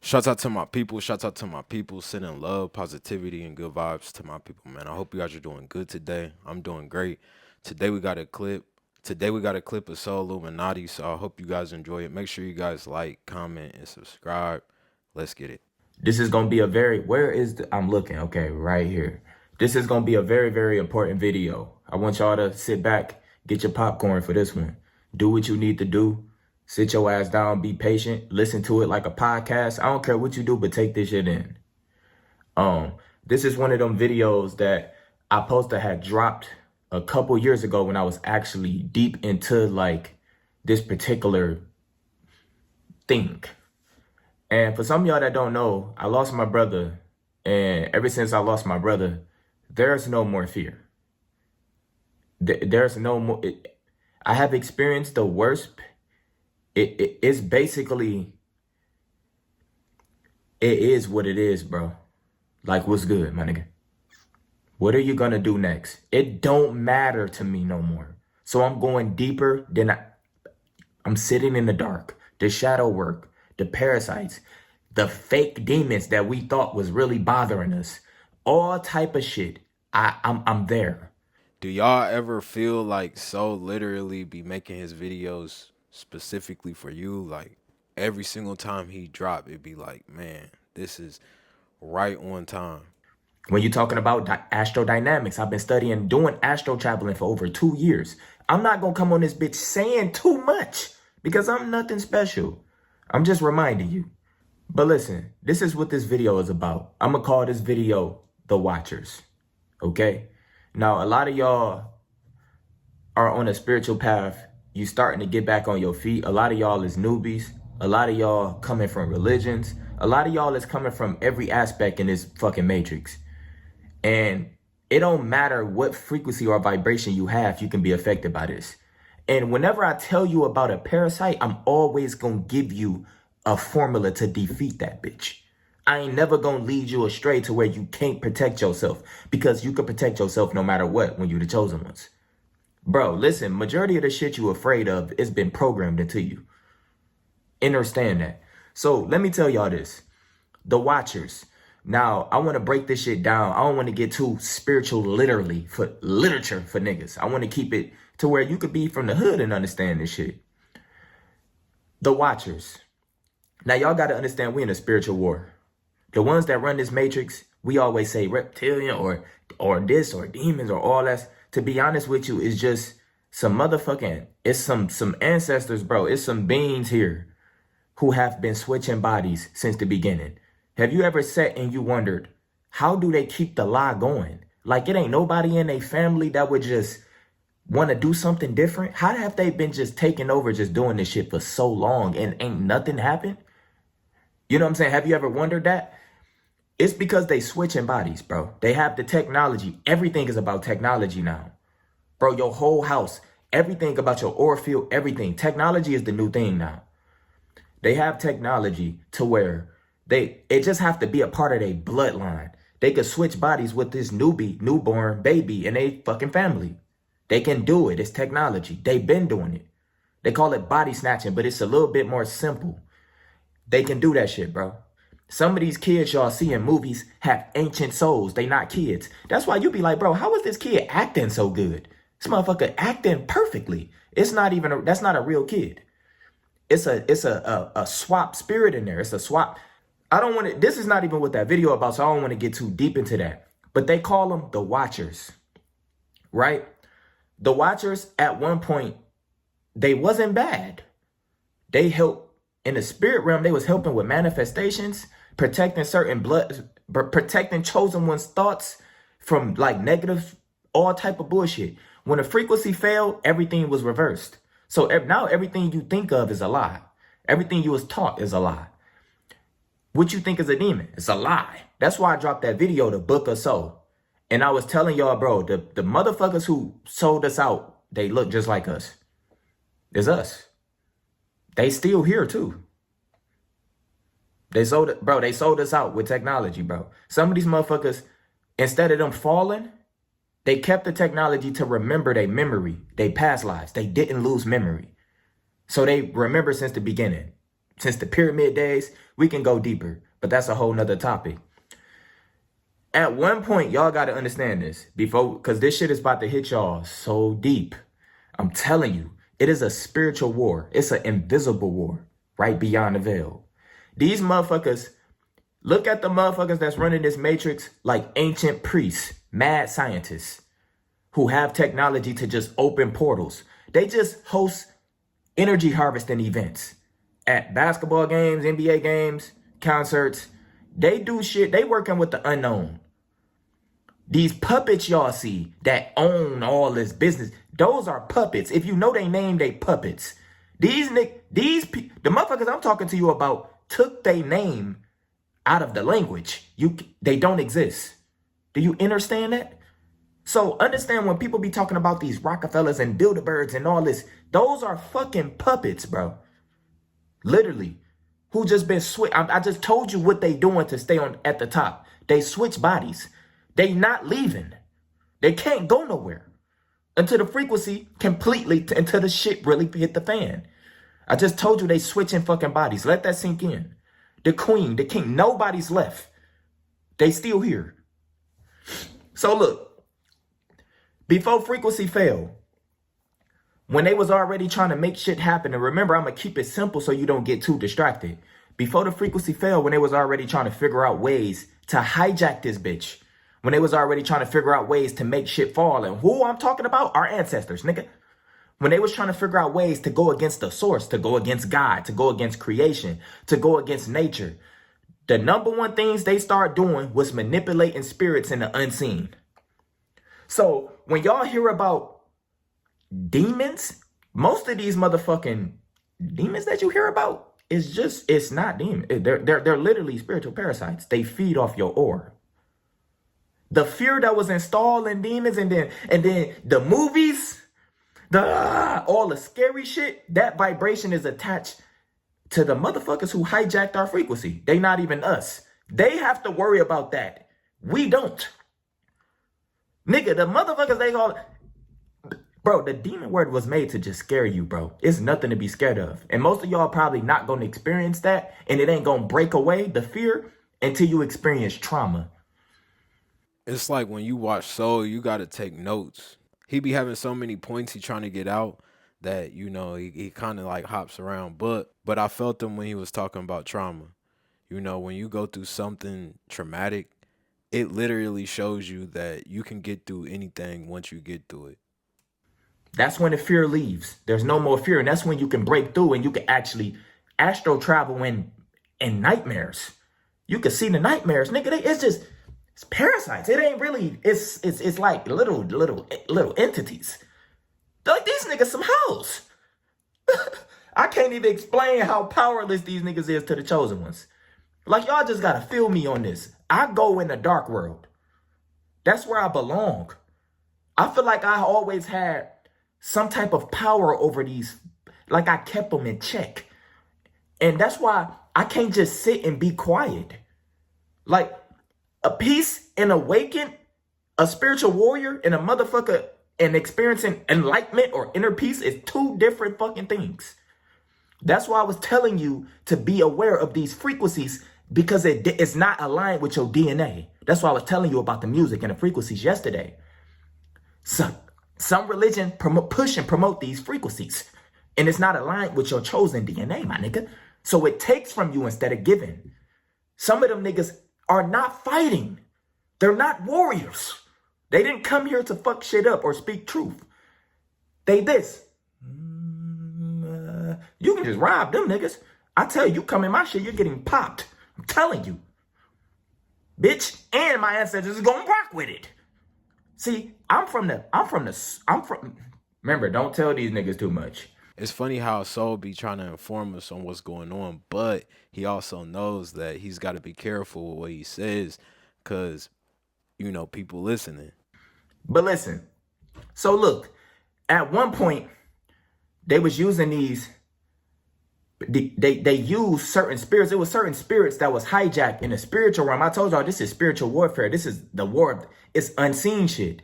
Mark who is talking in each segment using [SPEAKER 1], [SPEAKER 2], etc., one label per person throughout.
[SPEAKER 1] Shouts out to my people. Shouts out to my people. Sending love, positivity, and good vibes to my people, man. I hope you guys are doing good today. I'm doing great. Today we got a clip. Today we got a clip of Solluminati, so I hope you guys enjoy it. Make sure you guys like, comment, and subscribe. Let's get it.
[SPEAKER 2] This is going to be a where is I'm looking, okay, right here. This is going to be a very important video. I want y'all to sit back, get your popcorn for this one. Do what you need to do. Sit your ass down, be patient, listen to it like a podcast. I don't care what you do, but take this shit in. This is one of them videos that I supposed to have dropped a couple years ago when I was actually deep into like this particular thing. And for some of y'all that don't know, I lost my brother. And ever since I lost my brother, there's no more fear. There's no more. I have experienced the worst. It's basically, it is what it is, bro. Like, what's good, my nigga? What are you gonna do next? It don't matter to me no more. So I'm going deeper than I'm sitting in the dark. The shadow work, the parasites, the fake demons that we thought was really bothering us, all type of shit. I'm there.
[SPEAKER 1] Do y'all ever feel like So literally be making his videos specifically for you? Like every single time he drop, it'd be like, man, this is right on time.
[SPEAKER 2] When you're talking about astrodynamics, I've been studying, doing astro traveling for over 2 years. I'm not gonna come on this bitch saying too much because I'm nothing special. I'm just reminding you. But listen, this is what this video is about. I'm gonna call this video The Watchers, okay? Now, a lot of y'all are on a spiritual path. You starting to get back on your feet. A lot of y'all is newbies. A lot of y'all coming from religions. A lot of y'all is coming from every aspect in this fucking matrix. And it don't matter what frequency or vibration you have, you can be affected by this. And whenever I tell you about a parasite, I'm always going to give you a formula to defeat that bitch. I ain't never going to lead you astray to where you can't protect yourself, because you can protect yourself no matter what when you're the chosen ones. Bro, listen, majority of the shit you afraid of has been programmed into you. Understand that. So let me tell y'all this. The Watchers. Now, I want to break this shit down. I don't want to get too spiritual literally for literature for niggas. I want to keep it to where you could be from the hood and understand this shit. The Watchers. Now, y'all got to understand we in a spiritual war. The ones that run this matrix, we always say reptilian or this or demons or all that. To be honest with you, it's just some motherfucking, it's some ancestors, bro. It's some beings here who have been switching bodies since the beginning. Have you ever sat and you wondered, how do they keep the lie going? Like, it ain't nobody in their family that would just want to do something different. How have they been just taking over, just doing this shit for so long and ain't nothing happened? You know what I'm saying? Have you ever wondered that? It's because they switching bodies, bro. They have the technology. Everything is about technology now. Bro, your whole house, everything about your aura field, everything. Technology is the new thing now. They have technology to where it just have to be a part of their bloodline. They could switch bodies with this newborn baby in a fucking family. They can do it. It's technology. They've been doing it. They call it body snatching, but it's a little bit more simple. They can do that shit, bro. Some of these kids y'all see in movies have ancient souls. They not kids. That's why you be like, bro, how is this kid acting so good? This motherfucker acting perfectly. It's not even, that's not a real kid. It's a swap spirit in there. It's a swap. I don't want to, this is not even what that video about, so I don't want to get too deep into that. But they call them the Watchers, right? The Watchers, at one point, they wasn't bad. They helped in the spirit realm. They was helping with manifestations, protecting protecting chosen one's thoughts from like negative, all type of bullshit. When the frequency failed, everything was reversed. So now everything you think of is a lie. Everything you was taught is a lie. What you think is a demon, it's a lie. That's why I dropped that video, The Book of Soul. And I was telling y'all, bro, the motherfuckers who sold us out, they look just like us. It's us. They still here too. They sold us out with technology, bro. Some of these motherfuckers, instead of them falling, they kept the technology to remember their memory, their past lives. They didn't lose memory. So they remember since the beginning. since the pyramid days. We can go deeper, but that's a whole nother topic. At one point, y'all got to understand this before, because this shit is about to hit y'all so deep. I'm telling you, it is a spiritual war. It's an invisible war right beyond the veil. These motherfuckers, look at the motherfuckers that's running this matrix like ancient priests, mad scientists who have technology to just open portals. They just host energy harvesting events at basketball games, NBA games, concerts. They do shit. They working with the unknown. These puppets y'all see that own all this business, those are puppets. If you know they name, they puppets. The motherfuckers I'm talking to you about took their name out of the language. They don't exist. Do you understand that? So understand when people be talking about these Rockefellers and Bilderbergs and all this, those are fucking puppets, bro. Literally. Who just been switch. I just told you what they doing to stay on at the top. They switch bodies. They not leaving. They can't go nowhere until the frequency completely, until the shit really hit the fan. I just told you they switching fucking bodies. Let that sink in. The queen, the king, nobody's left. They still here. So look, before frequency fell, when they was already trying to make shit happen, and remember, I'm going to keep it simple so you don't get too distracted. Before the frequency fell, when they was already trying to figure out ways to hijack this bitch, when they was already trying to figure out ways to make shit fall, and who I'm talking about? Our ancestors, nigga. When they was trying to figure out ways to go against the source, to go against God, to go against creation, to go against nature, the number one things they started doing was manipulating spirits in the unseen. So when y'all hear about demons, most of these motherfucking demons that you hear about it's not demons. They're literally spiritual parasites. They feed off your aura. The fear that was installed in demons, and then the movies, all the scary shit, that vibration is attached to the motherfuckers who hijacked our frequency. They not even us. They have to worry about that. We don't. Nigga, the motherfuckers they call, bro, the demon word was made to just scare you, bro. It's nothing to be scared of. And most of y'all probably not going to experience that, and it ain't going to break away the fear until you experience trauma.
[SPEAKER 1] It's like when you watch Soul, you got to take notes. He be having so many points he trying to get out that, you know, he kind of like hops around. But I felt him when he was talking about trauma. You know, when you go through something traumatic, it literally shows you that you can get through anything once you get through it.
[SPEAKER 2] That's when the fear leaves. There's no more fear. And that's when you can break through and you can actually astral travel in nightmares. You can see the nightmares, nigga. It's parasites. It ain't really, it's like little entities. Like these niggas some hoes. I can't even explain how powerless these niggas is to the chosen ones. Like y'all just gotta feel me on this. I go in the dark world. That's where I belong. I feel like I always had some type of power over these, like I kept them in check. And that's why I can't just sit and be quiet. Like a peace and awaken, a spiritual warrior and a motherfucker and experiencing enlightenment or inner peace is two different fucking things. That's why I was telling you to be aware of these frequencies because it's not aligned with your DNA. That's why I was telling you about the music and the frequencies yesterday. Some religion push and promote these frequencies, and it's not aligned with your chosen DNA, my nigga. So it takes from you instead of giving. Some of them niggas are not fighting. They're not warriors. They didn't come here to fuck shit up or speak truth. They this. You can just rob them niggas. I tell you, come in my shit, you're getting popped. I'm telling you. Bitch, and my ancestors is gonna rock with it. See, remember, don't tell these niggas too much.
[SPEAKER 1] It's funny how Soul be trying to inform us on what's going on, but he also knows that he's got to be careful with what he says because, you know, people listening.
[SPEAKER 2] But listen, so look, at one point, they was using these, they used certain spirits. It was certain spirits that was hijacked in the spiritual realm. I told y'all this is spiritual warfare. This is the war. It's unseen shit.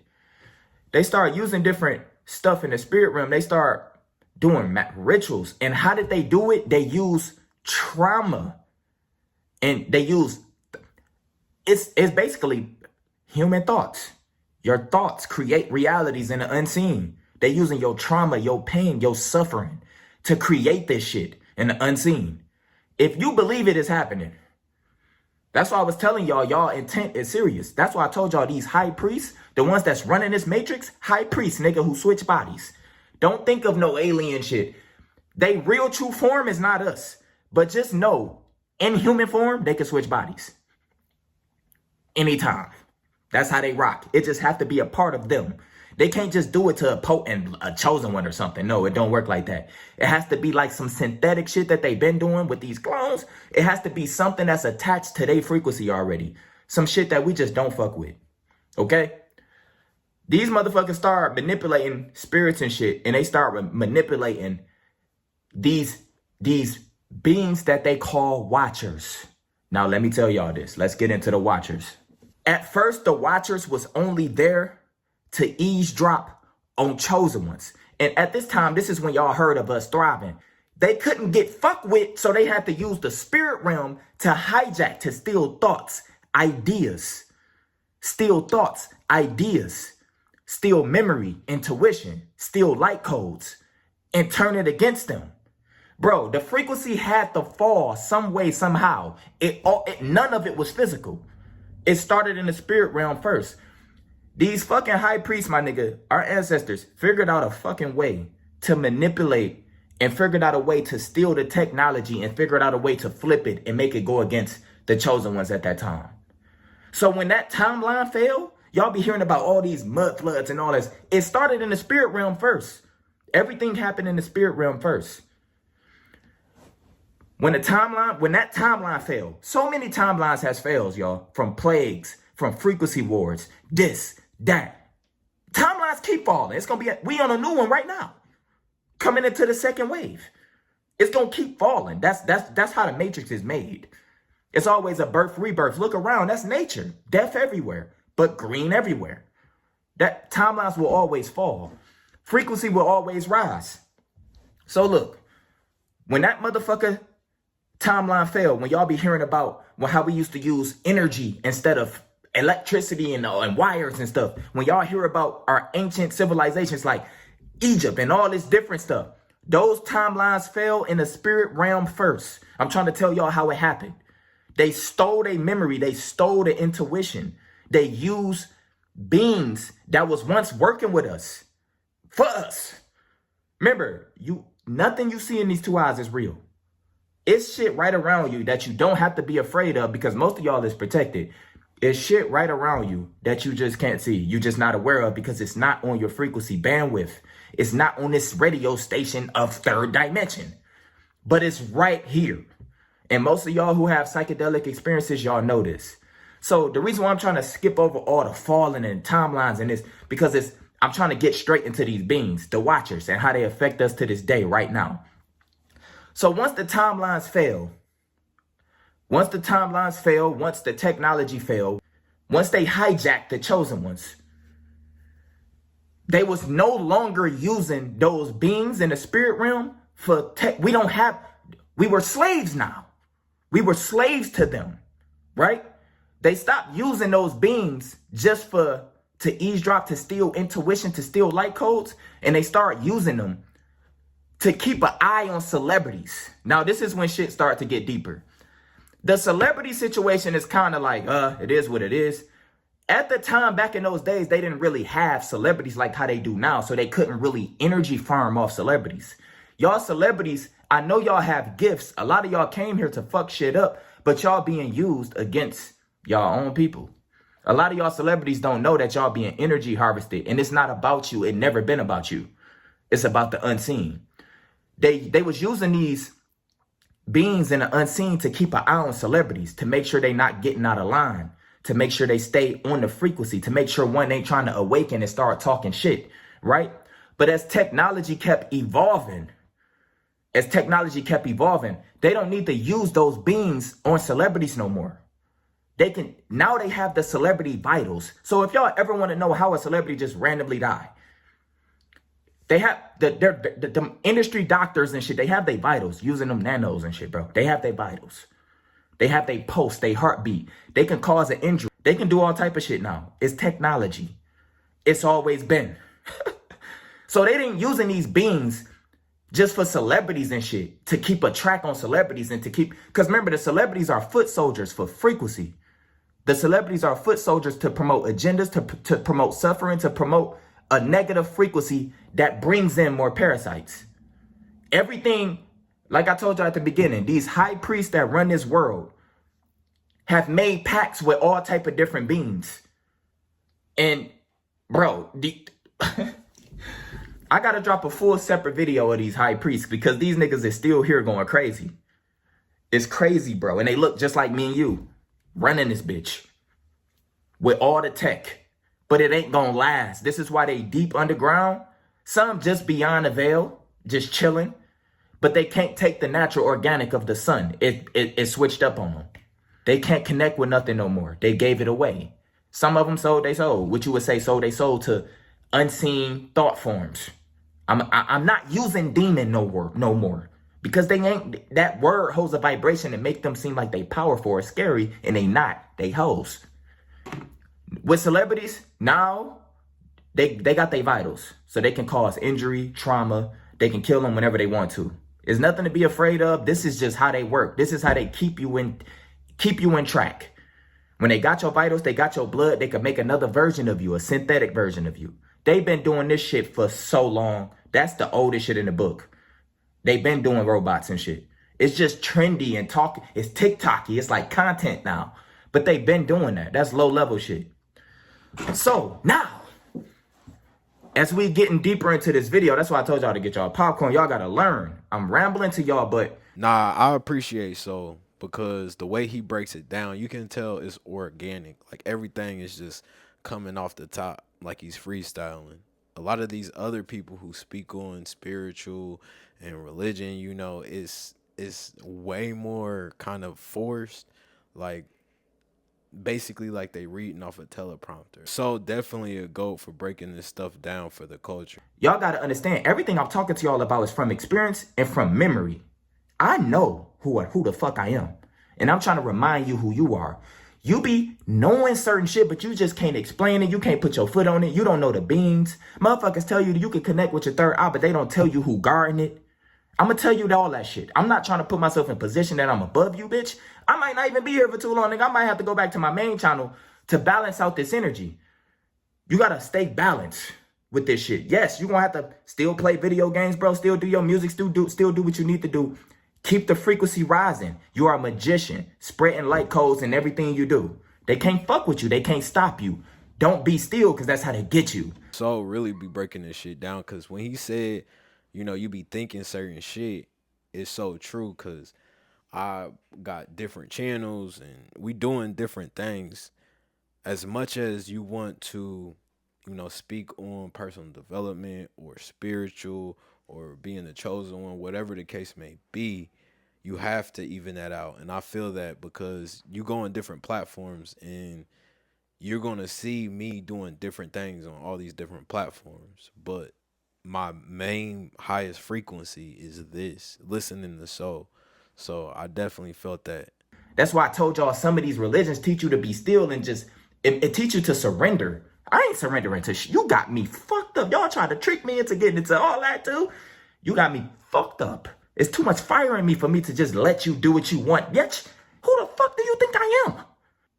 [SPEAKER 2] They start using different stuff in the spirit realm. They start doing rituals. And how did they do it? They use trauma. And they use, it's basically human thoughts. Your thoughts create realities in the unseen. They're using your trauma, your pain, your suffering to create this shit in the unseen. If you believe it is happening, that's why I was telling y'all intent is serious. That's why I told y'all these high priests, the ones that's running this matrix, high priests, nigga, who switch bodies. Don't think of no alien shit. They real true form is not us. But just know, in human form, they can switch bodies. Anytime. That's how they rock. It just have to be a part of them. They can't just do it to a chosen one or something. No, it don't work like that. It has to be like some synthetic shit that they've been doing with these clones. It has to be something that's attached to their frequency already. Some shit that we just don't fuck with. Okay? These motherfuckers start manipulating spirits and shit, and they start manipulating these beings that they call watchers. Now, let me tell y'all this. Let's get into the watchers. At first, the watchers was only there to eavesdrop on chosen ones. And at this time, this is when y'all heard of us thriving. They couldn't get fucked with, so they had to use the spirit realm to hijack, to steal thoughts, ideas. Steal thoughts, ideas. Steal memory, intuition. Steal light codes. And turn it against them. Bro, the frequency had to fall some way, somehow. None of it was physical. It started in the spirit realm first. These fucking high priests, my nigga, our ancestors, figured out a fucking way to manipulate and figured out a way to steal the technology and figured out a way to flip it and make it go against the chosen ones at that time. So when that timeline failed, y'all be hearing about all these mud floods and all this. It started in the spirit realm first. Everything happened in the spirit realm first. When that timeline failed, so many timelines has failed, y'all, from plagues, from frequency wars, this, that. Timelines keep falling. It's going to be, we on a new one right now, coming into the second wave. It's going to keep falling. That's how the matrix is made. It's always a birth, rebirth. Look around. That's nature. Death everywhere, but green everywhere. That timelines will always fall. Frequency will always rise. So look, when that motherfucker timeline failed, when y'all be hearing about how we used to use energy instead of electricity and wires and stuff, when y'all hear about our ancient civilizations like Egypt and all this different stuff, those timelines fell in the spirit realm first. I'm trying to tell y'all how it happened. They stole their memory. They stole the intuition. They used beings that was once working with us for us. Remember, nothing you see in these two eyes is real. It's shit right around you that you don't have to be afraid of because most of y'all is protected. It's shit right around you that you just can't see. You're just not aware of because it's not on your frequency bandwidth. It's not on this radio station of third dimension. But it's right here. And most of y'all who have psychedelic experiences, y'all know this. So the reason why I'm trying to skip over all the falling and timelines and this, because I'm trying to get straight into these beings, the watchers, and how they affect us to this day right now. So once the timelines fail, once the technology failed, once they hijacked the chosen ones, they was no longer using those beings in the spirit realm for tech. We were slaves now. We were slaves to them, right? They stopped using those beings just to eavesdrop, to steal intuition, to steal light codes, and they start using them to keep an eye on celebrities. Now, this is when shit starts to get deeper. The celebrity situation is kind of like, it is what it is. At the time, back in those days, they didn't really have celebrities like how they do now, so they couldn't really energy farm off celebrities. Y'all celebrities, I know y'all have gifts. A lot of y'all came here to fuck shit up, but y'all being used against y'all own people. A lot of y'all celebrities don't know that y'all being energy harvested, and it's not about you. It never been about you. It's about the unseen. They was using these beings in the unseen to keep an eye on celebrities, to make sure they not getting out of line, to make sure they stay on the frequency, to make sure one ain't trying to awaken and start talking shit, right? But as technology kept evolving, they don't need to use those beings on celebrities no more. Now they have the celebrity vitals. So if y'all ever want to know how a celebrity just randomly die, They have the industry doctors and shit. They have their vitals using them nanos and shit, bro. They have their vitals. They have their pulse, their heartbeat. They can cause an injury. They can do all type of shit now. It's technology. It's always been. So they didn't using these beings just for celebrities and shit, to keep a track on celebrities and to keep, because remember, the celebrities are foot soldiers for frequency. The celebrities are foot soldiers to promote agendas, to promote suffering, to promote a negative frequency that brings in more parasites. Everything, like I told you at the beginning, these high priests that run this world have made pacts with all type of different beings. And bro, I gotta drop a full separate video of these high priests because these niggas is still here going crazy. It's crazy, bro. And they look just like me and you running this bitch with all the tech, but it ain't gonna last. This is why they deep underground. Some just beyond the veil, just chilling, but they can't take the natural organic of the sun. It switched up on them. They can't connect with nothing no more. They gave it away. Some of them sold they soul. What you would say sold they soul to unseen thought forms. I'm not using demon no more because they ain't, that word holds a vibration and make them seem like they powerful or scary, and they not. They hoes. With celebrities now, they got their vitals, so they can cause injury, trauma. They can kill them whenever they want to. There's nothing to be afraid of. This is just how they work. This is how they keep you in track. When they got your vitals, they got your blood, they could make another version of you, a synthetic version of you. They've been doing this shit for so long. That's the oldest shit in the book. They've been doing robots and shit. It's just trendy and talk. It's TikToky. It's like content now. But they've been doing that. That's low level shit. So now, as we getting deeper into this video, that's why I told y'all to get y'all popcorn. Y'all got to learn. I'm rambling to y'all, but.
[SPEAKER 1] Nah, I appreciate so, because the way he breaks it down, you can tell it's organic. Like everything is just coming off the top, like he's freestyling. A lot of these other people who speak on spiritual and religion, you know, it's way more kind of forced, like basically like they reading off a teleprompter. So definitely a goat for breaking this stuff down for the culture.
[SPEAKER 2] Y'all got to understand, everything I'm talking to y'all about is from experience and from memory. I know who the fuck I am, and I'm trying to remind you who you are. You be knowing certain shit, but you just can't explain it. You can't put your foot on it. You don't know the beings. Motherfuckers tell you that you can connect with your third eye, but they don't tell you who guarding it. I'm going to tell you all that shit. I'm not trying to put myself in position that I'm above you, bitch. I might not even be here for too long, nigga. I might have to go back to my main channel to balance out this energy. You got to stay balanced with this shit. Yes, you're going to have to still play video games, bro. Still do your music. Still do what you need to do. Keep the frequency rising. You are a magician, spreading light codes in everything you do. They can't fuck with you. They can't stop you. Don't be still, because that's how they get you.
[SPEAKER 1] So really be breaking this shit down, because when he said, you know, you be thinking certain shit, it's so true, because I got different channels and we doing different things. As much as you want to, you know, speak on personal development or spiritual or being the chosen one, whatever the case may be, you have to even that out. And I feel that because you go on different platforms and you're going to see me doing different things on all these different platforms. But my main highest frequency is this, listening to soul. So I definitely felt that.
[SPEAKER 2] That's why I told y'all some of these religions teach you to be still and just, it teach you to surrender. I ain't surrendering to you got me fucked up. Y'all tried to trick me into getting into all that too. You got me fucked up. It's too much fire in me for me to just let you do what you want. Yet, who the fuck do you think I am?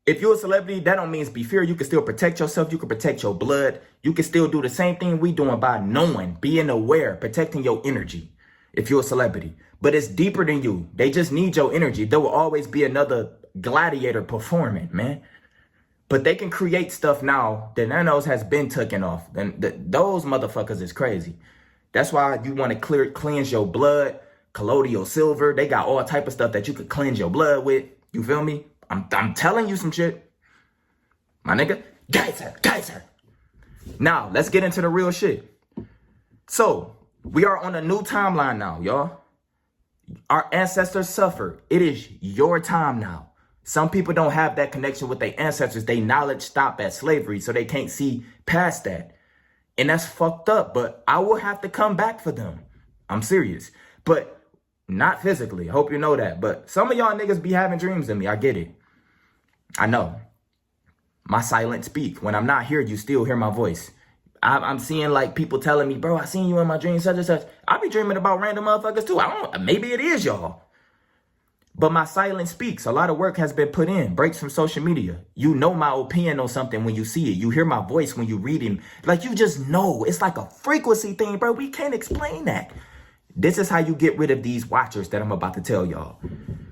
[SPEAKER 2] If you're a celebrity, that don't mean be fear. You can still protect yourself. You can protect your blood. You can still do the same thing we doing by knowing, being aware, protecting your energy. If you're a celebrity. But it's deeper than you. They just need your energy. There will always be another gladiator performing, man. But they can create stuff now that nanos has been taken off. And those motherfuckers is crazy. That's why you want to cleanse your blood, colloidal silver. They got all type of stuff that you could cleanse your blood with. You feel me? I'm telling you some shit. My nigga, geyser. Now, let's get into the real shit. So, we are on a new timeline now, y'all. Our ancestors suffered. It is your time now. Some people don't have that connection with their ancestors. Their knowledge stopped at slavery, so they can't see past that. And that's fucked up, but I will have to come back for them. I'm serious. But not physically. I hope you know that. But some of y'all niggas be having dreams of me. I get it. I know. My silent speak. When I'm not here, you still hear my voice. I'm seeing like people telling me, bro, I seen you in my dreams, such and such. I be dreaming about random motherfuckers too. Maybe it is y'all. But my silence speaks. A lot of work has been put in. Breaks from social media. You know my opinion on something when you see it. You hear my voice when you read it. Like you just know. It's like a frequency thing, bro. We can't explain that. This is how you get rid of these watchers that I'm about to tell y'all.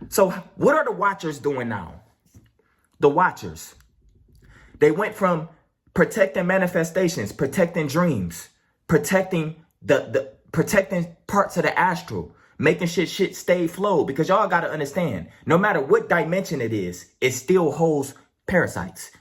[SPEAKER 2] So what are the watchers doing now? The watchers. They went from protecting manifestations, protecting dreams, protecting protecting parts of the astral, making shit stay flow. Because y'all got to understand, no matter what dimension it is, it still holds parasites.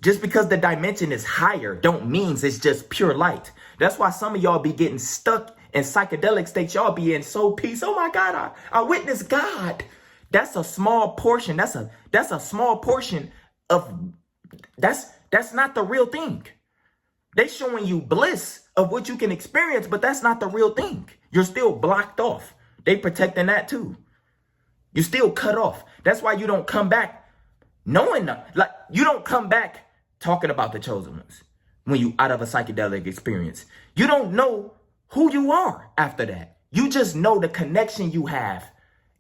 [SPEAKER 2] Just because the dimension is higher don't mean it's just pure light. That's why some of y'all be getting stuck in psychedelic states. Y'all be in so peace. Oh my God, I witness God. That's a small portion. That's a small portion of that's not the real thing. They showing you bliss of what you can experience, but that's not the real thing. You're still blocked off. They protecting that too. You still cut off. That's why you don't come back knowing that. Like you don't come back talking about the chosen ones when you out of a psychedelic experience. You don't know who you are after that. You just know the connection you have,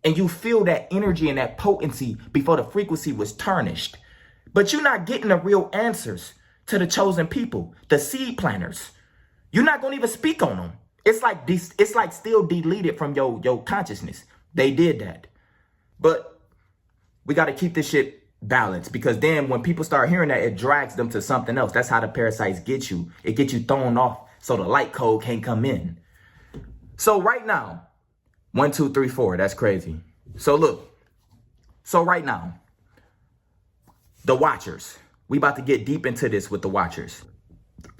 [SPEAKER 2] and you feel that energy and that potency before the frequency was tarnished. But you're not getting the real answers to the chosen people, the seed planters. You're not going to even speak on them. It's like still deleted from your consciousness. They did that. But we got to keep this shit balanced, because then when people start hearing that, it drags them to something else. That's how the parasites get you. It gets you thrown off so the light code can't come in. So right now, 1, 2, 3, 4. That's crazy. So look. So right now, the watchers. We about to get deep into this with the watchers.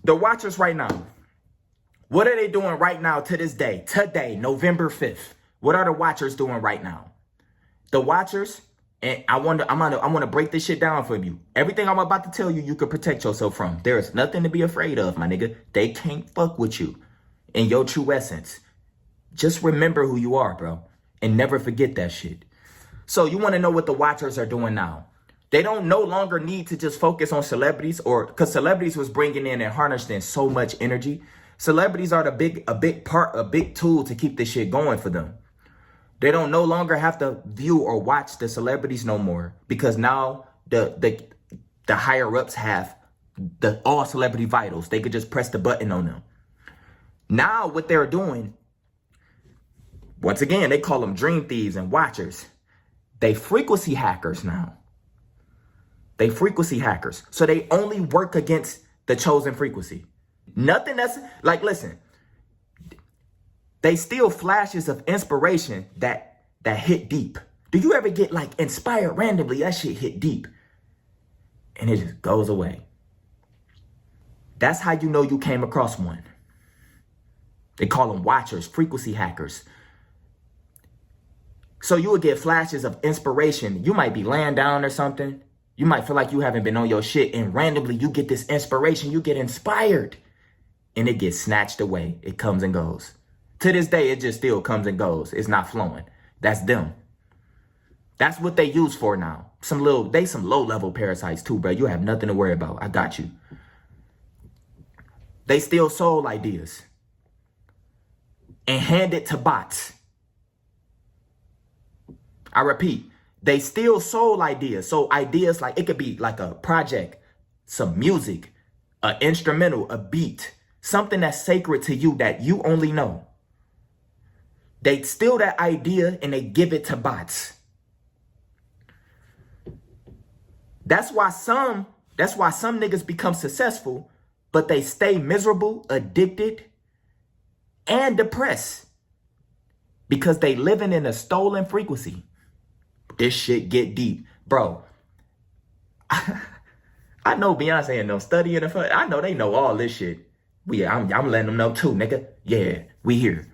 [SPEAKER 2] The watchers right now. What are they doing right now to this day? Today, November 5th. What are the watchers doing right now? The watchers, and I want to break this shit down for you. Everything I'm about to tell you, you can protect yourself from. There is nothing to be afraid of, my nigga. They can't fuck with you in your true essence. Just remember who you are, bro, and never forget that shit. So you want to know what the watchers are doing now? They don't no longer need to just focus on celebrities, or because celebrities was bringing in and harnessing so much energy. Celebrities are a big tool to keep this shit going for them. They don't no longer have to view or watch the celebrities no more, because now the higher ups have all celebrity vitals. They could just press the button on them. Now what they're doing, once again, they call them dream thieves and watchers. They frequency hackers now. They frequency hackers. So they only work against the chosen frequency. Nothing that's like, listen, they steal flashes of inspiration that hit deep. Do you ever get like inspired randomly? That shit hit deep and it just goes away. That's how you know you came across one. They call them watchers, frequency hackers. So you would get flashes of inspiration. You might be laying down or something. You might feel like you haven't been on your shit, and randomly you get this inspiration. You get inspired and it gets snatched away. It comes and goes. To this day, it just still comes and goes. It's not flowing. That's them. That's what they use for now. Some low-level parasites too, bro. You have nothing to worry about. I got you. They steal soul ideas and hand it to bots. I repeat, they steal soul ideas. So ideas like, it could be like a project, some music, an instrumental, a beat, something that's sacred to you that you only know. They steal that idea and they give it to bots. That's why some niggas become successful, but they stay miserable, addicted, and depressed because they living in a stolen frequency. This shit get deep. Bro, I know Beyonce and them studying the fun. I know they know all this shit. I'm letting them know too, nigga. Yeah, we here.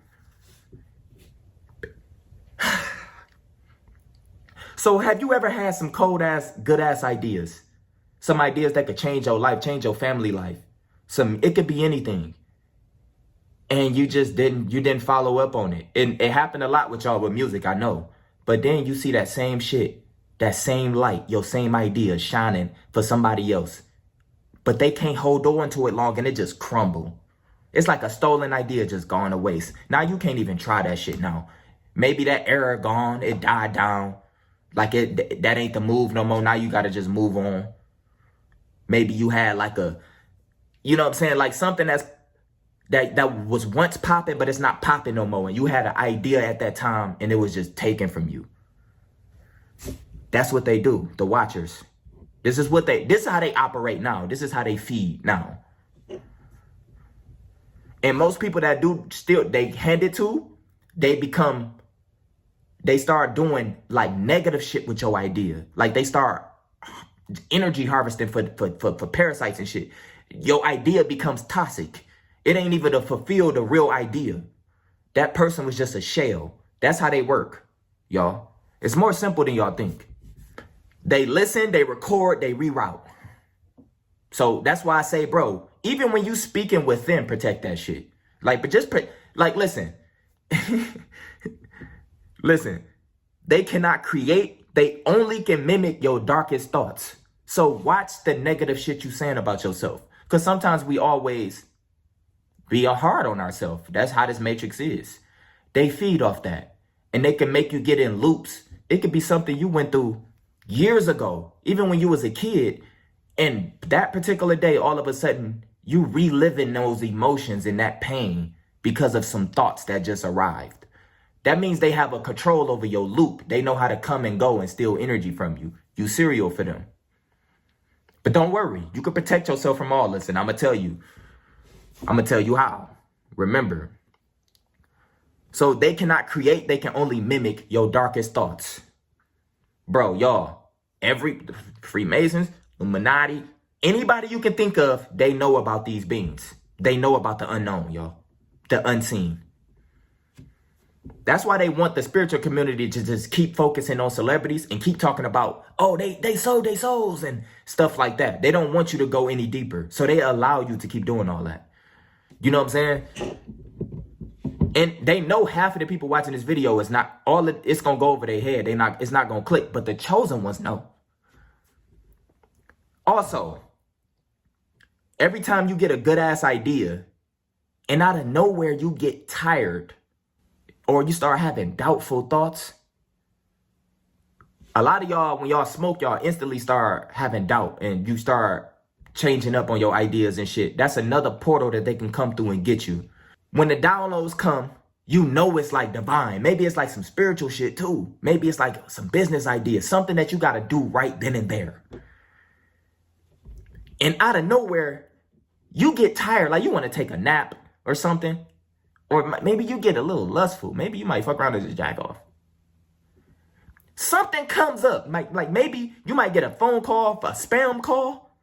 [SPEAKER 2] So have you ever had some good ass ideas? Some ideas that could change your life, change your family life. It could be anything. and you just didn't follow up on it. And it happened a lot with y'all with music, I know. But then you see that same shit, that same light, your same idea shining for somebody else. But they can't hold on to it long and it just crumble. It's like a stolen idea just gone to waste. Now you can't even try that shit now. Maybe that era gone, it died down. Like that ain't the move no more. Now you gotta just move on. Maybe you had like a, you know what I'm saying? Like something that was once popping, but it's not popping no more. And you had an idea at that time and it was just taken from you. That's what they do, the watchers. This is how they operate now. This is how they feed now. And most people that do still, they hand it to, they start doing like negative shit with your idea. Like they start energy harvesting for parasites and shit. Your idea becomes toxic. It ain't even to fulfill the real idea. That person was just a shell. That's how they work, y'all. It's more simple than y'all think. They listen, they record, they reroute. So that's why I say, bro, even when you speaking with them, protect that shit. Like, but just, like, listen. Listen, they cannot create. They only can mimic your darkest thoughts. So watch the negative shit you saying about yourself. Because sometimes we always be hard on ourselves. That's how this matrix is. They feed off that. And they can make you get in loops. It could be something you went through years ago, even when you was a kid. And that particular day, all of a sudden, you reliving those emotions and that pain because of some thoughts that just arrived. That means they have a control over your loop. They know how to come and go and steal energy from you. You cereal for them. But don't worry, you can protect yourself from all this. And I'm going to tell you how. Remember. So they cannot create, they can only mimic your darkest thoughts. Bro, y'all, every Freemasons, Illuminati, anybody you can think of, they know about these beings. They know about the unknown, y'all. The unseen. That's why they want the spiritual community to just keep focusing on celebrities and keep talking about, oh, they sold their souls and stuff like that. They don't want you to go any deeper. So they allow you to keep doing all that. You know what I'm saying? And they know half of the people watching this video is not all it's gonna go over their head. It's not gonna click, but the chosen ones know. Also, every time you get a good ass idea and out of nowhere you get tired or you start having doubtful thoughts, a lot of y'all, when y'all smoke, y'all instantly start having doubt and you start changing up on your ideas and shit. That's another portal that they can come through and get you. When the downloads come, you know it's like divine. Maybe it's like some spiritual shit too. Maybe it's like some business ideas, something that you got to do right then and there. And out of nowhere, you get tired, like you want to take a nap or something. Or maybe you get a little lustful. Maybe you might fuck around and just jack off. Something comes up. Like maybe you might get a phone call, a spam call.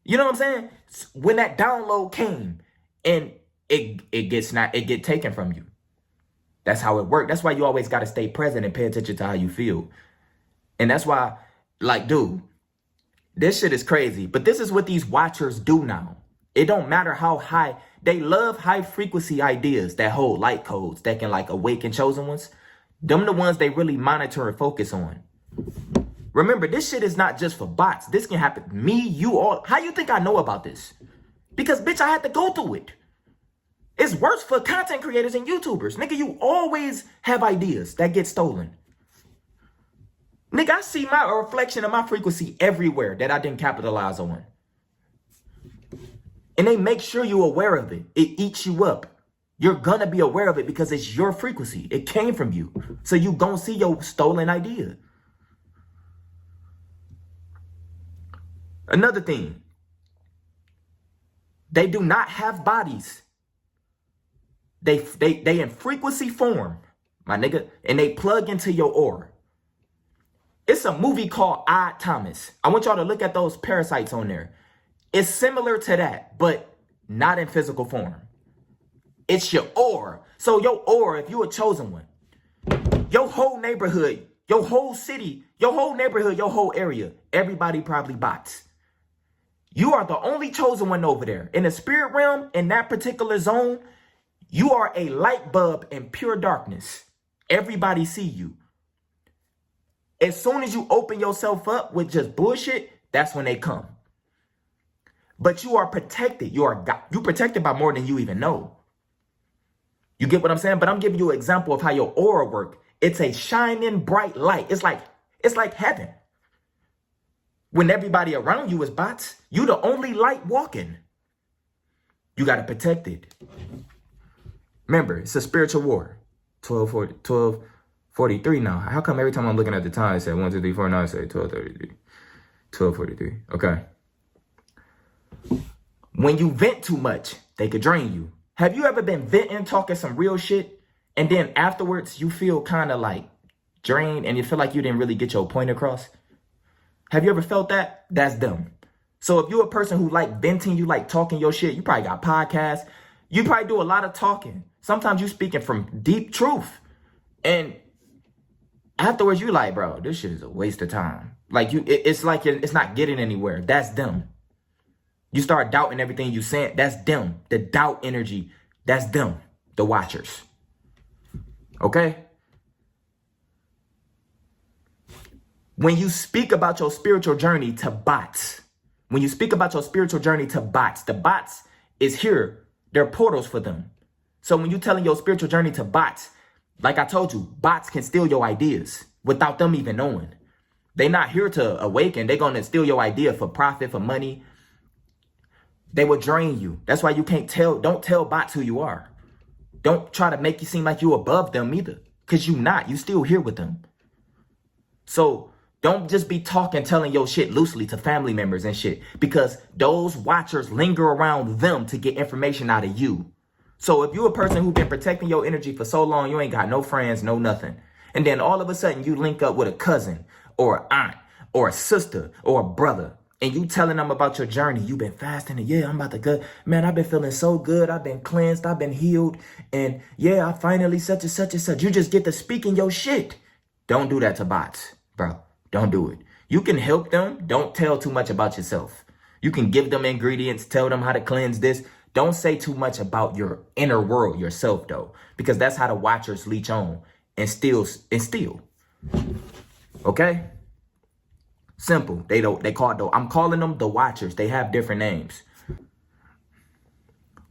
[SPEAKER 2] You know what I'm saying? When that download came and it get taken from you. That's how it works. That's why you always got to stay present and pay attention to how you feel. And that's why, like, dude, this shit is crazy. But this is what these watchers do now. It don't matter how high. They love high frequency ideas that hold light codes that can like awaken chosen ones. Them the ones they really monitor and focus on. Remember, this shit is not just for bots. This can happen. Me, you, all. How you think I know about this? Because, bitch, I had to go through it. It's worse for content creators and YouTubers. Nigga, you always have ideas that get stolen. Nigga, I see my reflection of my frequency everywhere that I didn't capitalize on. And they make sure you're aware of it. It eats you up. You're gonna be aware of it because it's your frequency. It came from you. So you gonna see your stolen idea. Another thing. They do not have bodies. They in frequency form, my nigga, and they plug into your aura. It's a movie called Odd Thomas. I want y'all to look at those parasites on there. It's similar to that, but not in physical form. It's your aura. So your aura, if you're a chosen one, your whole neighborhood, your whole city, your whole neighborhood, your whole area, everybody probably bots. You are the only chosen one over there. In the spirit realm, in that particular zone, You are a light bulb in pure darkness. Everybody see you. As soon as you open yourself up with just bullshit, that's when they come. But you are protected. You protected by more than you even know. You get what I'm saying? But I'm giving you an example of how your aura works. It's a shining bright light. It's like heaven. When everybody around you is bots, you the only light walking. You got to protect it. Remember, it's a spiritual war. 12:43 now. How come every time I'm looking at the time, it said 1, 2, 3, 4, now I say 12:33. 12:43. Okay. When you vent too much, they could drain you. Have you ever been venting, talking some real shit, and then afterwards you feel kind of like drained and you feel like you didn't really get your point across? Have you ever felt that? That's them. So if you're a person who like venting, you like talking your shit, you probably got podcasts, you probably do a lot of talking. Sometimes you speaking from deep truth. And afterwards you like, bro, this shit is a waste of time. Like it's like it's not getting anywhere. That's them. You start doubting everything you saying. That's them. The doubt energy. That's them. The watchers. Okay? When you speak about your spiritual journey to bots, the bots is here. They're portals for them. So when you're telling your spiritual journey to bots, like I told you, bots can steal your ideas without them even knowing. They're not here to awaken. They're going to steal your idea for profit, for money. They will drain you. That's why you can't don't tell bots who you are. Don't try to make you seem like you're above them either. Because you're not. You still here with them. So don't just be telling your shit loosely to family members and shit. Because those watchers linger around them to get information out of you. So if you're a person who's been protecting your energy for so long, you ain't got no friends, no nothing. And then all of a sudden you link up with a cousin or an aunt or a sister or a brother. And you telling them about your journey. You've been fasting and yeah, I'm about to go. Man, I've been feeling so good. I've been cleansed. I've been healed. And yeah, I finally such and such and such. You just get to speaking your shit. Don't do that to bots, bro. Don't do it. You can help them. Don't tell too much about yourself. You can give them ingredients. Tell them how to cleanse this. Don't say too much about your inner world, yourself, though. Because that's how the watchers leech on and steal. Okay? Simple. I'm calling them the watchers. They have different names.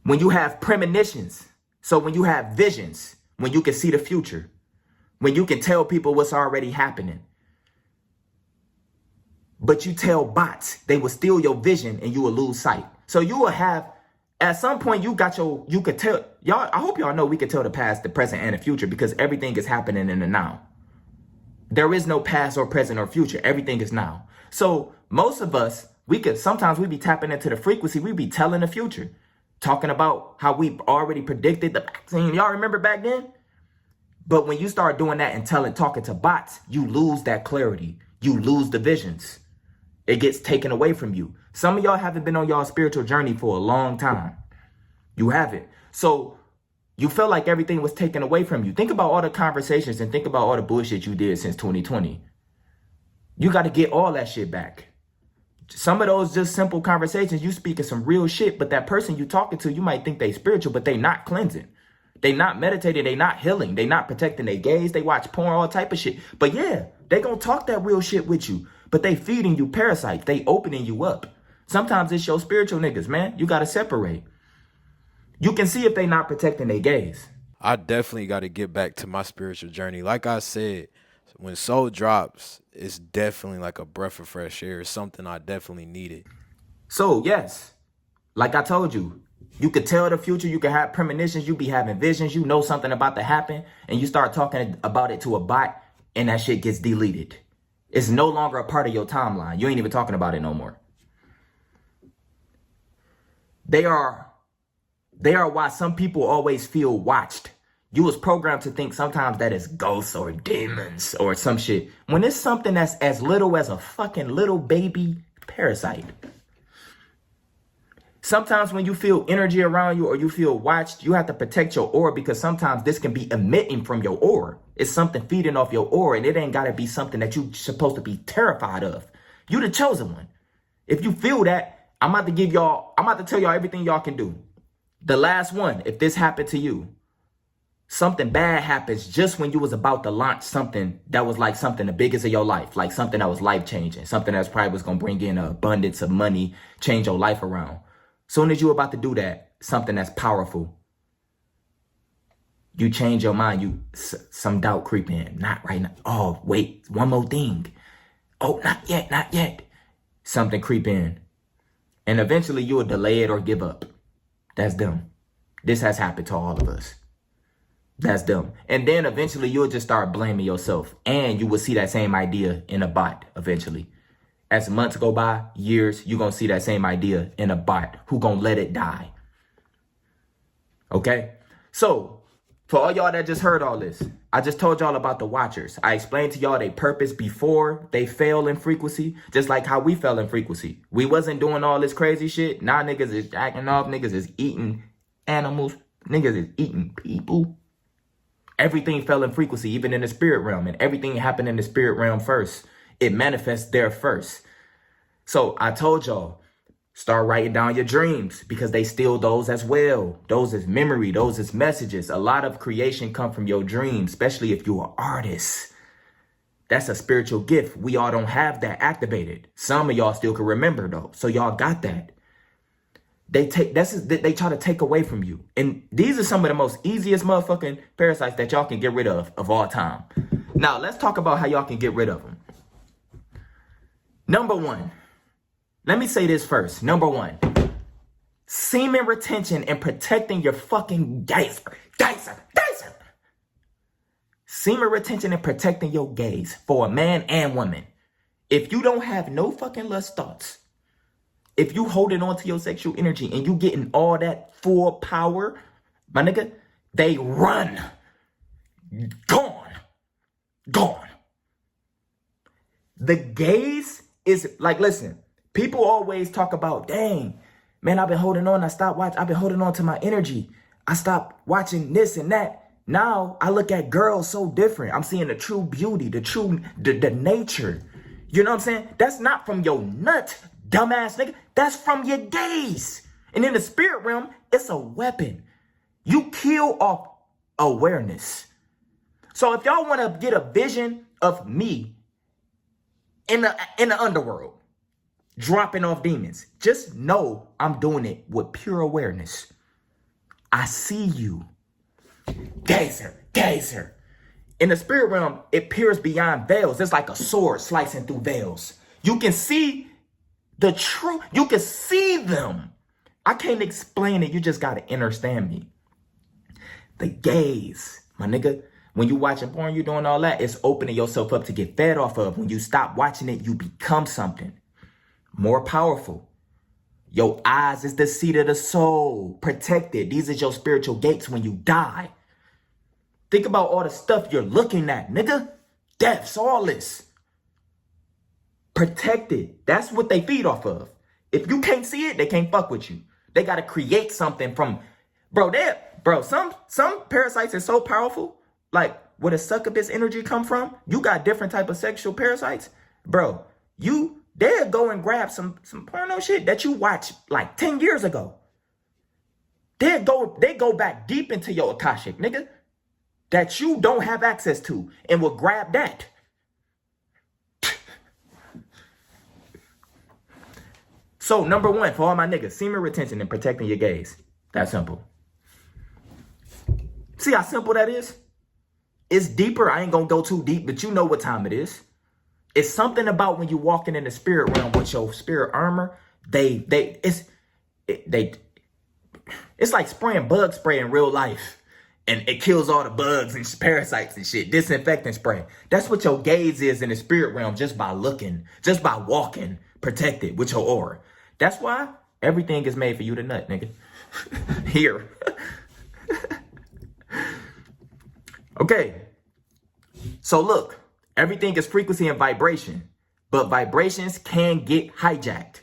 [SPEAKER 2] When you have premonitions, so when you have visions, when you can see the future, when you can tell people what's already happening, but you tell bots, they will steal your vision and you will lose sight. So you will have, at some point you could tell, y'all, I hope y'all know we can tell the past, the present, and the future because everything is happening in the now. There is no past or present or future. Everything is now. So most of us, sometimes we be tapping into the frequency. We be telling the future, talking about how we already predicted the vaccine. Y'all remember back then? But when you start doing that and talking to bots, you lose that clarity. You lose the visions. It gets taken away from you. Some of y'all haven't been on y'all spiritual journey for a long time. You haven't. So you feel like everything was taken away from you. Think about all the conversations and think about all the bullshit you did since 2020. You got to get all that shit back. Some of those just simple conversations, you speaking some real shit, but that person you talking to, you might think they spiritual, but they not cleansing. They not meditating. They not healing. They not protecting their gaze. They watch porn, all type of shit. But yeah, they gonna talk that real shit with you, but they feeding you parasites. They opening you up. Sometimes it's your spiritual niggas, man. You got to separate. You can see if they not protecting their gaze.
[SPEAKER 1] I definitely got to get back to my spiritual journey. Like I said, when soul drops, it's definitely like a breath of fresh air. It's something I definitely needed.
[SPEAKER 2] So yes, like I told you, you could tell the future. You could have premonitions. You be having visions. You know something about to happen, and you start talking about it to a bot, and that shit gets deleted. It's no longer a part of your timeline. You ain't even talking about it no more. They are why some people always feel watched. You was programmed to think sometimes that it's ghosts or demons or some shit. When it's something that's as little as a fucking little baby parasite. Sometimes when you feel energy around you or you feel watched, you have to protect your aura because sometimes this can be emitting from your aura. It's something feeding off your aura and it ain't got to be something that you're supposed to be terrified of. You the chosen one. If you feel that, I'm about to tell y'all everything y'all can do. The last one, if this happened to you, Something bad happens just when you was about to launch something that was like something the biggest of your life, like something that was life changing, something that's probably was gonna bring in an abundance of money, change your life around. Soon as you about to do that, something that's powerful, you change your mind. Some doubt creep in. Not right now. Oh wait, one more thing. Oh, not yet, not yet. Something creep in, and eventually you will delay it or give up. That's them. This has happened to all of us. That's dumb. And then eventually you'll just start blaming yourself. And you will see that same idea in a bot eventually. As months go by, years, you're going to see that same idea in a bot who going to let it die. Okay? So, for all y'all that just heard all this, I just told y'all about the watchers. I explained to y'all their purpose before they fell in frequency, just like how we fell in frequency. We wasn't doing all this crazy shit. Now niggas is jacking off. Niggas is eating animals. Niggas is eating people. Everything fell in frequency, even in the spirit realm, and everything happened in the spirit realm first. It manifests there first. So I told y'all, start writing down your dreams because they steal those as well. Those is memory. Those is messages. A lot of creation come from your dreams, especially if you're an artist. That's a spiritual gift. We all don't have that activated. Some of y'all still can remember though. So y'all got that. They try to take away from you. And these are some of the most easiest motherfucking parasites that y'all can get rid of all time. Now, let's talk about how y'all can get rid of them. Number one, let me say this first. Number one, semen retention and protecting your fucking geyser. Semen retention and protecting your gaze for a man and woman. If you don't have no fucking lust thoughts, if you holding on to your sexual energy and you getting all that full power, my nigga, they run. Gone. The gaze is like, listen, people always talk about, dang, man, I've been holding on. I've been holding on to my energy. I stopped watching this and that. Now I look at girls so different. I'm seeing the true beauty, the nature. You know what I'm saying? That's not from your nut, dumbass nigga. That's from your gaze. And in the spirit realm, it's a weapon. You kill off awareness. So if y'all want to get a vision of me in the underworld, dropping off demons, just know I'm doing it with pure awareness. I see you. Gazer. In the spirit realm, it peers beyond veils. It's like a sword slicing through veils. You can see the truth. You can see them. I can't explain it. You just got to understand me. The gaze, my nigga. When you watching porn, you doing all that, it's opening yourself up to get fed off of. When you stop watching it, you become something more powerful. Your eyes is the seat of the soul. Protected. These are your spiritual gates when you die. Think about all the stuff you're looking at, nigga. Deaths, all this. Protected. That's what they feed off of. If you can't see it, they can't fuck with you. They got to create something from, some parasites are so powerful. Like, where the succubus energy come from, you got different type of sexual parasites. Bro, they'll go and grab some porno shit that you watched like 10 years ago. They go back deep into your Akashic, nigga, that you don't have access to, and will grab that. So, number one, for all my niggas, semen retention and protecting your gaze. That simple. See how simple that is? It's deeper. I ain't gonna go too deep, but you know what time it is. It's something about when you walking in the spirit realm with your spirit armor. It's like spraying bug spray in real life, and it kills all the bugs and parasites and shit. Disinfectant spray. That's what your gaze is in the spirit realm, just by looking, just by walking, protected with your aura. That's why everything is made for you to nut, nigga. Here. Okay. So look, everything is frequency and vibration, but vibrations can get hijacked.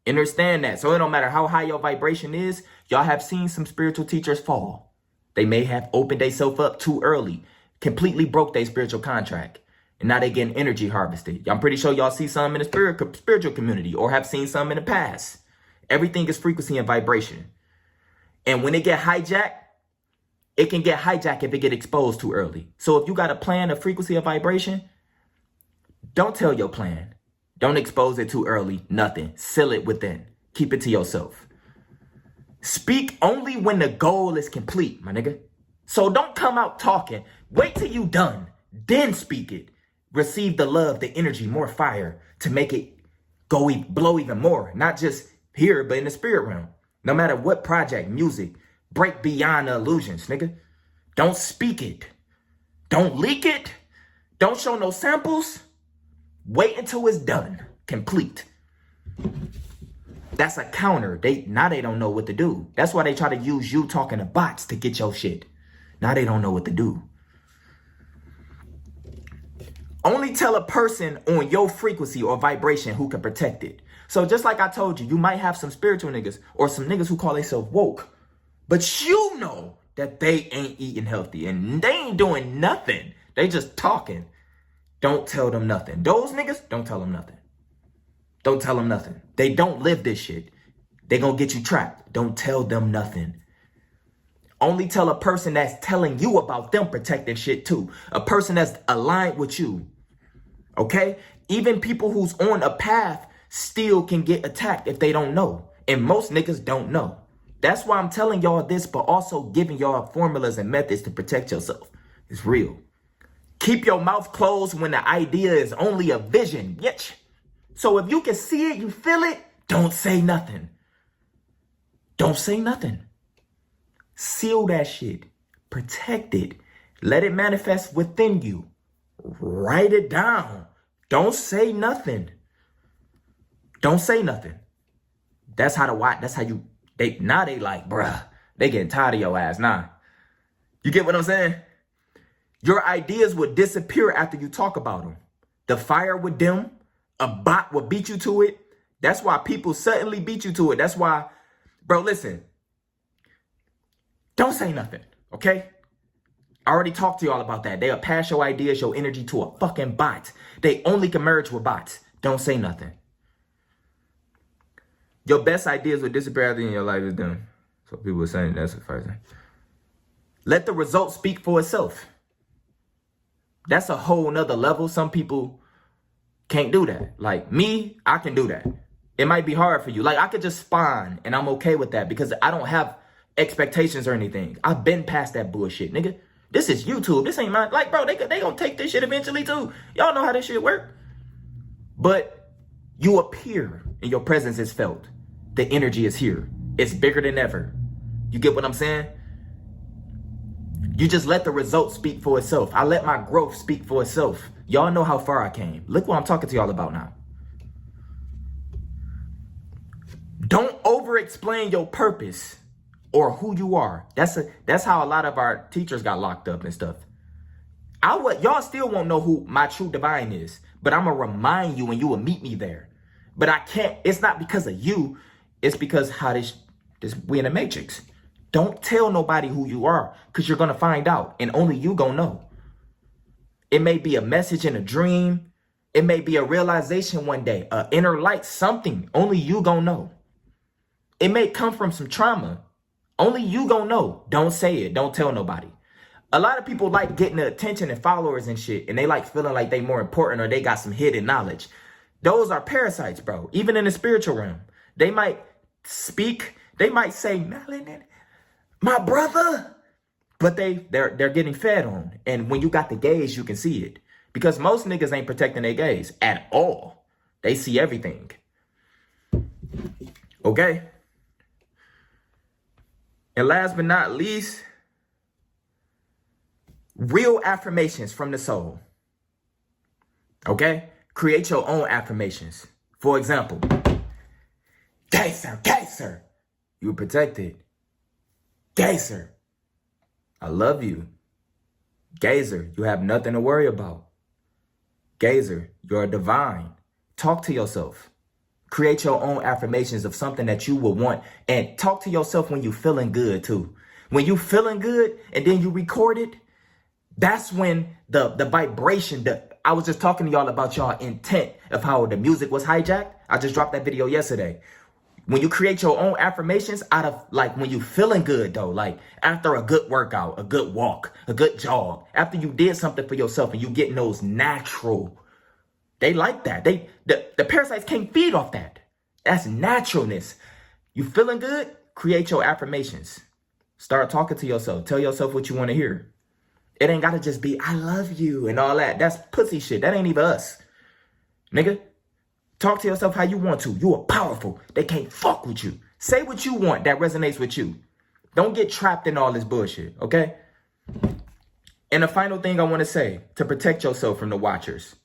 [SPEAKER 2] Understand that. So it don't matter how high your vibration is. Y'all have seen some spiritual teachers fall. They may have opened themselves up too early, completely broke their spiritual contract, and now they getting energy harvested. I'm pretty sure y'all see some in the spiritual community or have seen some in the past. Everything is frequency and vibration. And when it get hijacked, it can get hijacked if it get exposed too early. So if you got a plan, a frequency, a vibration, don't tell your plan. Don't expose it too early. Nothing. Seal it within. Keep it to yourself. Speak only when the goal is complete, my nigga. So don't come out talking. Wait till you done. Then speak it. Receive the love, the energy, more fire to make it blow even more. Not just here, but in the spirit realm. No matter what project, music, break beyond the illusions, nigga. Don't speak it. Don't leak it. Don't show no samples. Wait until it's done, complete. That's a counter. Now they don't know what to do. That's why they try to use you talking to bots to get your shit. Now they don't know what to do. Only tell a person on your frequency or vibration who can protect it. So just like I told you, you might have some spiritual niggas or some niggas who call themselves woke, but you know that they ain't eating healthy and they ain't doing nothing. They just talking. Don't tell them nothing. Those niggas, don't tell them nothing. Don't tell them nothing. They don't live this shit. They gonna get you trapped. Don't tell them nothing. Only tell a person that's telling you about them protecting shit too. A person that's aligned with you. Okay? Even people who's on a path still can get attacked if they don't know. And most niggas don't know. That's why I'm telling y'all this, but also giving y'all formulas and methods to protect yourself. It's real. Keep your mouth closed when the idea is only a vision, bitch. So if you can see it, you feel it, don't say nothing. Don't say nothing. Seal that shit. Protect it. Let it manifest within you. Write it down. Don't say nothing. Don't say nothing. That's how now they like, bruh, they getting tired of your ass. Nah. You get what I'm saying? Your ideas would disappear after you talk about them. The fire would dim. A bot will beat you to it. That's why people suddenly beat you to it. That's why, bro, listen. Don't say nothing, okay? I already talked to y'all about that. They'll pass your ideas, your energy to a fucking bot. They only can merge with bots. Don't say nothing. Your best ideas will disappear after your life is done. So people are saying that's the first thing. Let the result speak for itself. That's a whole nother level. Some people can't do that. Like me, I can do that. It might be hard for you. Like I could just spawn and I'm okay with that because I don't have expectations or anything. I've been past that bullshit, nigga. This is YouTube. This ain't mine. Like, bro, they gonna take this shit eventually too. Y'all know how this shit work. But you appear and your presence is felt. The energy is here. It's bigger than ever. You get what I'm saying? You just let the result speak for itself. I let my growth speak for itself. Y'all know how far I came. Look what I'm talking to y'all about now. Don't over-explain your purpose or who you are. That's how a lot of our teachers got locked up and stuff. Y'all still won't know who my true divine is, but I'm gonna remind you and you will meet me there. But I can't. It's not because of you. It's because how we in the matrix. Don't tell nobody who you are because you're gonna find out, and only you gonna know. It may be a message in a dream. It may be a realization one day, an inner light, something. Only you gonna know. It may come from some trauma. Only you gonna know. Don't say it. Don't tell nobody. A lot of people like getting the attention and followers and shit, and they like feeling like they more important or they got some hidden knowledge. Those are parasites, bro. Even in the spiritual realm, they might speak. They might say, "Melanin, my brother," but they're getting fed on. And when you got the gaze, you can see it because most niggas ain't protecting their gaze at all. They see everything. Okay. And last but not least, real affirmations from the soul. Okay? Create your own affirmations. For example, Geyser, you're protected. Geyser, I love you. Geyser, you have nothing to worry about. Geyser, you're divine. Talk to yourself. Create your own affirmations of something that you will want. And talk to yourself when you're feeling good too. When you feeling good and then you record it, that's when the vibration, I was just talking to y'all about y'all intent of how the music was hijacked. I just dropped that video yesterday. When you create your own affirmations out of like when you feeling good though, like after a good workout, a good walk, a good jog, after you did something for yourself and you getting those natural, they like that. The parasites can't feed off that. That's naturalness. You feeling good? Create your affirmations. Start talking to yourself. Tell yourself what you want to hear. It ain't gotta just be I love you and all that. That's pussy shit. That ain't even us. Nigga, talk to yourself how you want to. You are powerful. They can't fuck with you. Say what you want that resonates with you. Don't get trapped in all this bullshit, okay? And the final thing I want to say to protect yourself from the watchers.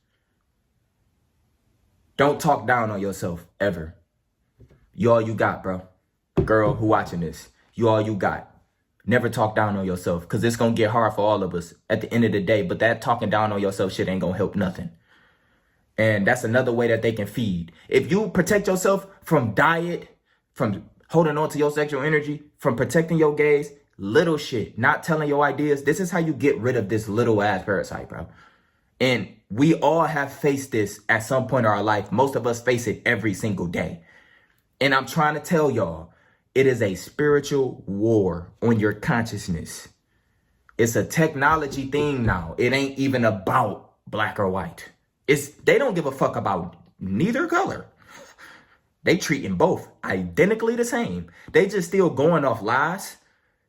[SPEAKER 2] Don't talk down on yourself ever. You all you got, bro. Girl who watching this. You all you got. Never talk down on yourself because it's going to get hard for all of us at the end of the day. But that talking down on yourself shit ain't going to help nothing. And that's another way that they can feed. If you protect yourself from diet, from holding on to your sexual energy, from protecting your gaze, little shit, not telling your ideas, this is how you get rid of this little ass parasite, bro. And we all have faced this at some point in our life. Most of us face it every single day. And I'm trying to tell y'all, it is a spiritual war on your consciousness. It's a technology thing now. It ain't even about black or white. They don't give a fuck about neither color. They treating both identically the same. They just still going off lies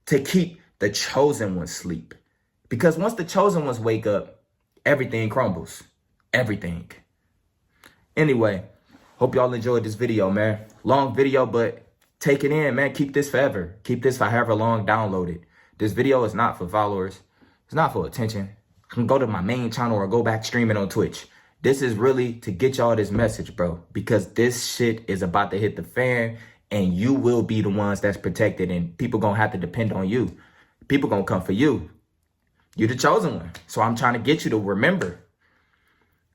[SPEAKER 2] to keep the chosen ones sleep. Because once the chosen ones wake up, everything crumbles. Everything. Anyway, hope y'all enjoyed this video, man. Long video, but take it in, man. Keep this forever. Keep this for however long. Download it. This video is not for followers. It's not for attention. You can go to my main channel or go back streaming on Twitch. This is really to get y'all this message, bro. Because this shit is about to hit the fan. And you will be the ones that's protected. And people gonna have to depend on you. People gonna come for you. You're the chosen one. So I'm trying to get you to remember.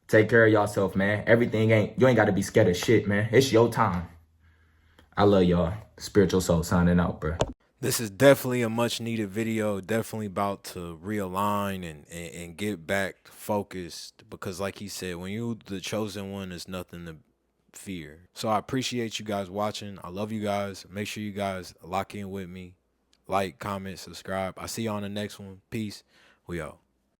[SPEAKER 2] Take care of yourself, man. You ain't got to be scared of shit, man. It's your time. I love y'all. Spiritual Soul signing out, bro.
[SPEAKER 1] This is definitely a much needed video. Definitely about to realign and get back focused. Because like he said, when you the chosen one, there's nothing to fear. So I appreciate you guys watching. I love you guys. Make sure you guys lock in with me. Like, comment, subscribe. I see you on the next one. Peace. We out.